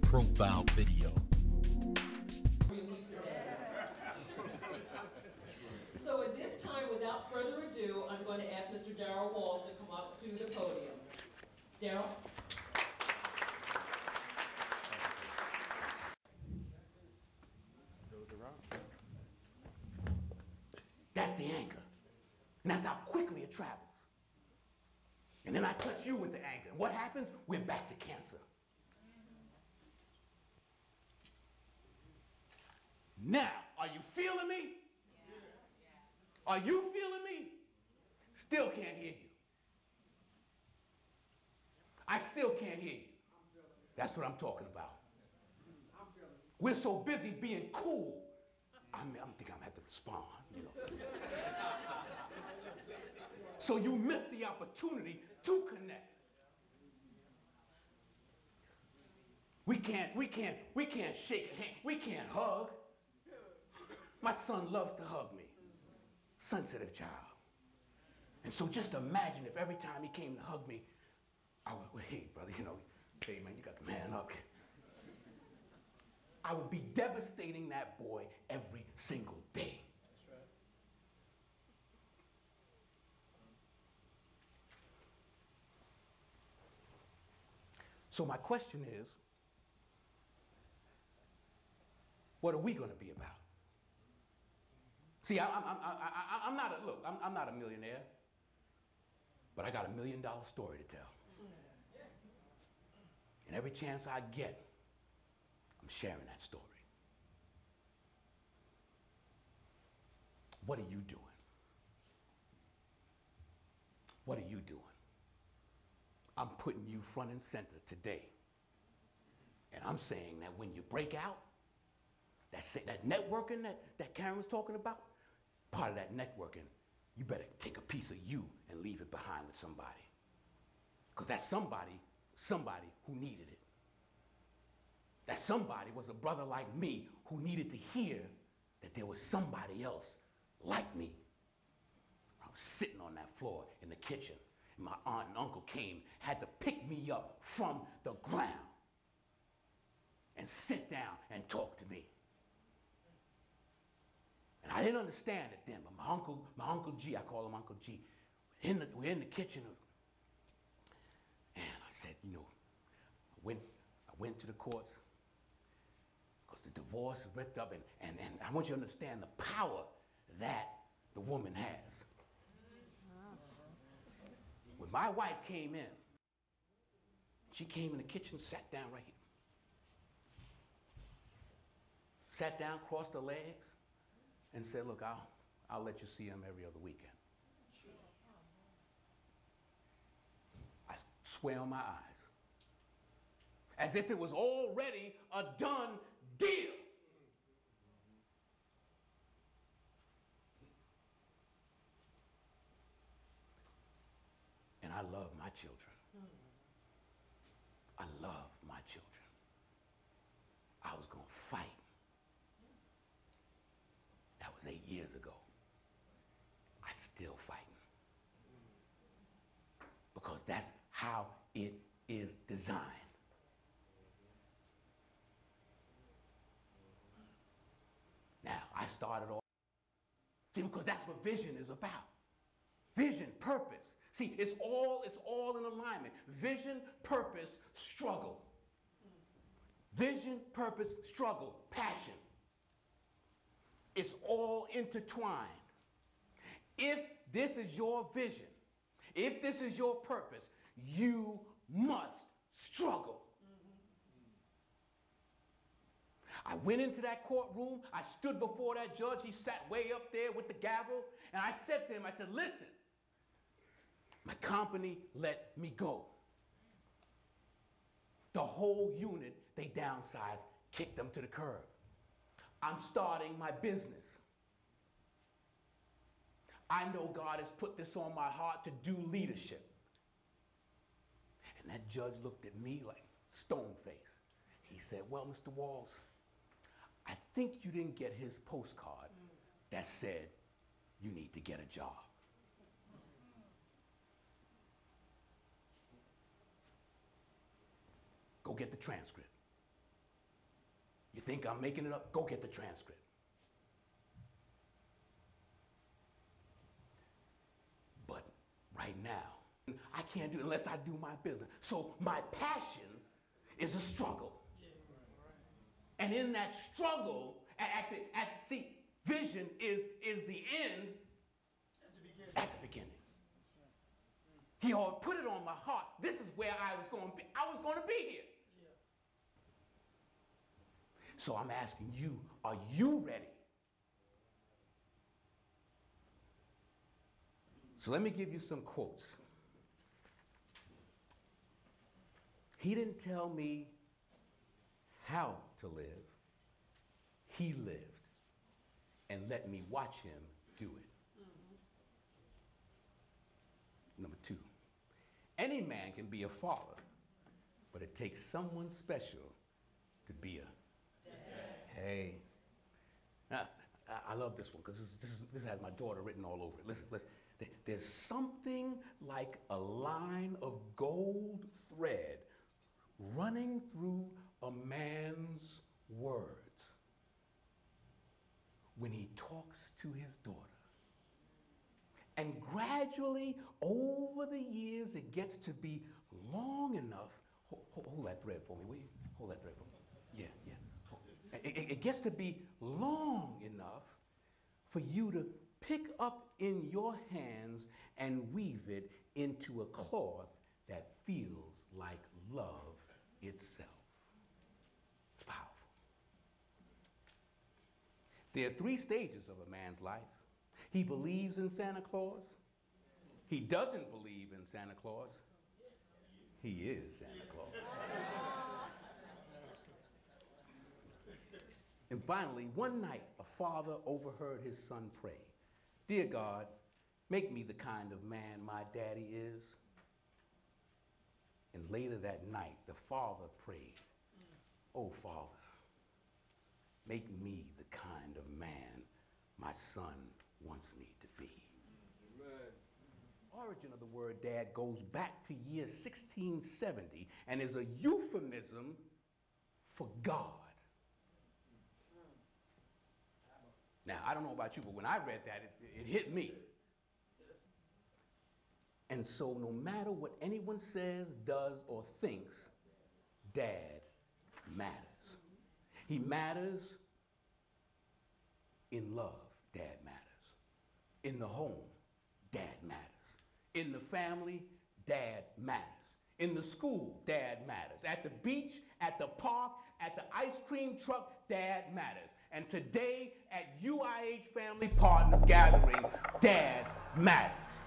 Profile video. So at this time, without further ado, I'm going to ask Mr. Darryl Walls to come up to the podium. Darryl? That's the anger. And that's how quickly it travels. And then I touch you with the anger. And what happens? We're back to cancer. Now, are you feeling me? Yeah. Are you feeling me? Still can't hear you. I still can't hear you. That's what I'm talking about. We're so busy being cool. I'm thinking I'm gonna have to respond, you know. So you miss the opportunity to connect. We can't shake a hand. We can't hug. My son loves to hug me. Sensitive child. And so just imagine if every time he came to hug me, I would, well, hey, brother, you know, hey, man, you got the man up. I would be devastating that boy every single day. That's right. So my question is, what are we going to be about? See, I'm not a millionaire, but I got $1 million story to tell. And every chance I get, I'm sharing that story. What are you doing? What are you doing? I'm putting you front and center today. And I'm saying that when you break out, that networking that Karen was talking about, part of that networking, you better take a piece of you and leave it behind with somebody. Because that somebody who needed it. That somebody was a brother like me who needed to hear that there was somebody else like me. I was sitting on that floor in the kitchen, and my aunt and uncle came, had to pick me up from the ground and sit down and talk to me. And I didn't understand it then, but my Uncle G, I call him Uncle G, we're in the kitchen, and I said, you know, I went to the courts, because the divorce is ripped up, and I want you to understand the power that the woman has. When my wife came in, she came in the kitchen, sat down right here. Sat down, crossed her legs, and said, look, I'll let you see him every other weekend. I swear on my eyes. As if it was already a done deal. And I love my children. I love my children. I was going to fight. That was 8 years ago. I still fighting. Because that's how it is designed. Now, I started off, see, because that's what vision is about. Vision, purpose. See, it's all in alignment. Vision, purpose, struggle. Vision, purpose, struggle, passion. It's all intertwined. If this is your vision, if this is your purpose, you must struggle. I went into that courtroom, I stood before that judge, he sat way up there with the gavel, and I said to him, I said, listen, my company let me go. The whole unit, they downsized, kicked them to the curb. I'm starting my business. I know God has put this on my heart to do leadership. And that judge looked at me like stone face. He said, well, Mr. Walls, I think you didn't get his postcard that said you need to get a job. Go get the transcript. You think I'm making it up? Go get the transcript. But right now, I can't do it unless I do my business. So my passion is a struggle. And in that struggle, see, vision is the end at the beginning. He already put it on my heart. This is where I was going to be. I was going to be here. So I'm asking you, are you ready? So let me give you some quotes. He didn't tell me how to live. He lived and let me watch him do it. Number 2, any man can be a father, but it takes someone special to be a dad. Hey. Now, I love this one because this has my daughter written all over it. Listen. There's something like a line of gold thread running through a man's words when he talks to his daughter. And gradually, over the years, it gets to be long enough. Hold that thread for me, will you? Hold that thread for me. Yeah. It gets to be long enough for you to pick up in your hands and weave it into a cloth that feels like love itself. It's powerful. There are 3 stages of a man's life. He believes in Santa Claus. He doesn't believe in Santa Claus. He is Santa Claus. And finally, one night, a father overheard his son pray, "Dear God, make me the kind of man my daddy is." And later that night, the father prayed, "Oh, Father, make me the kind of man my son wants me to be." Amen. Origin of the word dad goes back to year 1670 and is a euphemism for God. Now, I don't know about you, but when I read that, it hit me. And so no matter what anyone says, does, or thinks, dad matters. He matters in love, dad matters. In the home, dad matters. In the family, dad matters. In the school, dad matters. At the beach, at the park, at the ice cream truck, dad matters. And today at UIH Family Partners Gathering, dad matters.